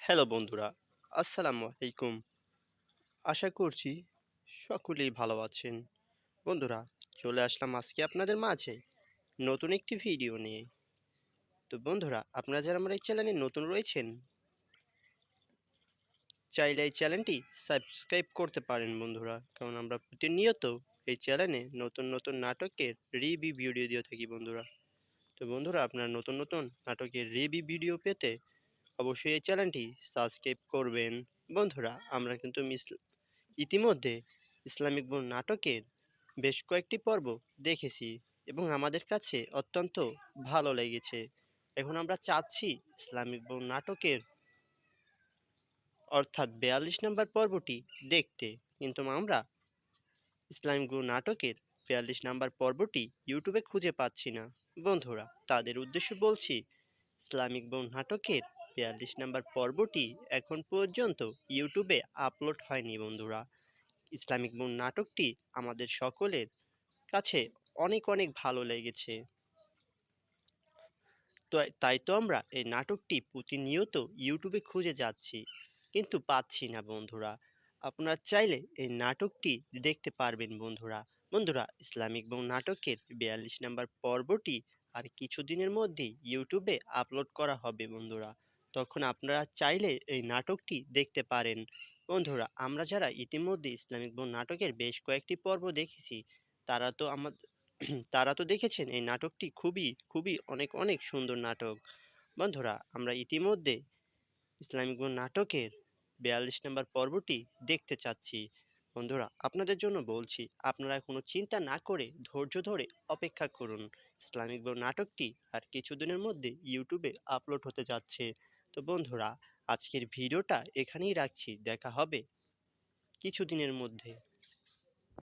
Hello বন্ধুরা, আসসালামু আলাইকুম। আশা করছি সকলেই ভালো আছেন। বন্ধুরা, চলে আসলাম আজকে আপনাদের মাঝে নতুন একটি ভিডিও নিয়ে। তো বন্ধুরা, আপনারা যারা আমার এই চ্যানেলে নতুন রয়েছেন, চাইলে এই চ্যানেলটি সাবস্ক্রাইব করতে পারেন বন্ধুরা। কারণ আমরা প্রতিনিয়ত এই চ্যানেলে নতুন নতুন নাটকের রিভিউ ভিডিও দিয়ে থাকি বন্ধুরা। তো বন্ধুরা, আপনারা নতুন নতুন নাটকের রিভিউ ভিডিও পেতে অবশ্যই এই চ্যানেলটি সাবস্ক্রাইব করবেন। বন্ধুরা, আমরা কিন্তু ইতিমধ্যে ইসলামিক বোন নাটকের বেশ কয়েকটি পর্ব দেখেছি এবং আমাদের কাছে অত্যন্ত ভালো লেগেছে। এখন আমরা চাচ্ছি ইসলামিক বোন নাটকের অর্থাৎ ৪২ নম্বর পর্বটি দেখতে, কিন্তু আমরা ইসলামিক বোন নাটকের ৪২ নম্বর পর্বটি ইউটিউবে খুঁজে পাচ্ছি না। বন্ধুরা, তাদের উদ্দেশ্যে বলছি, ইসলামিক বোন নাটকের ৪২ নম্বর পর্বটি এখন পর্যন্ত ইউটিউবে আপলোড হয়নি বন্ধুরা। ইসলামিক বোন নাটকটি আমাদের সকলের কাছে অনেক অনেক ভালো লেগেছে। তাই তো আমরা এই নাটকটি প্রতিনিয়ত ইউটিউবে খুঁজে যাচ্ছি, কিন্তু পাচ্ছি না বন্ধুরা। আপনারা চাইলে এই নাটকটি দেখতে পারবেন বন্ধুরা। বন্ধুরা, ইসলামিক বোন নাটকের ৪২ নম্বর পর্বটি আর কিছুদিনের মধ্যেই ইউটিউবে আপলোড করা হবে বন্ধুরা। তখন আপনারা চাইলে এই নাটকটি দেখতে পারেন। বন্ধুরা, আমরা যারা ইতিমধ্যে ইসলামিক বোন নাটকের বেশ কয়েকটি পর্ব দেখেছি, তারা তো তারা তো দেখেছেন এই নাটকটি খুবই খুবই অনেক অনেক সুন্দর নাটক। বন্ধুরা, আমরা ইতিমধ্যে ইসলামিক বোন নাটকের ৪২ নম্বর পর্বটি দেখতে চাচ্ছি। বন্ধুরা, আপনাদের জন্য বলছি, আপনারা কোনো চিন্তা না করে ধৈর্য ধরে অপেক্ষা করুন। ইসলামিক বোন নাটকটি আর কিছুদিনের মধ্যে ইউটিউবে আপলোড হতে যাচ্ছে। তো বন্ধুরা, আজকের ভিডিওটা এখানেই রাখছি। দেখা হবে কিছুদিনের মধ্যে।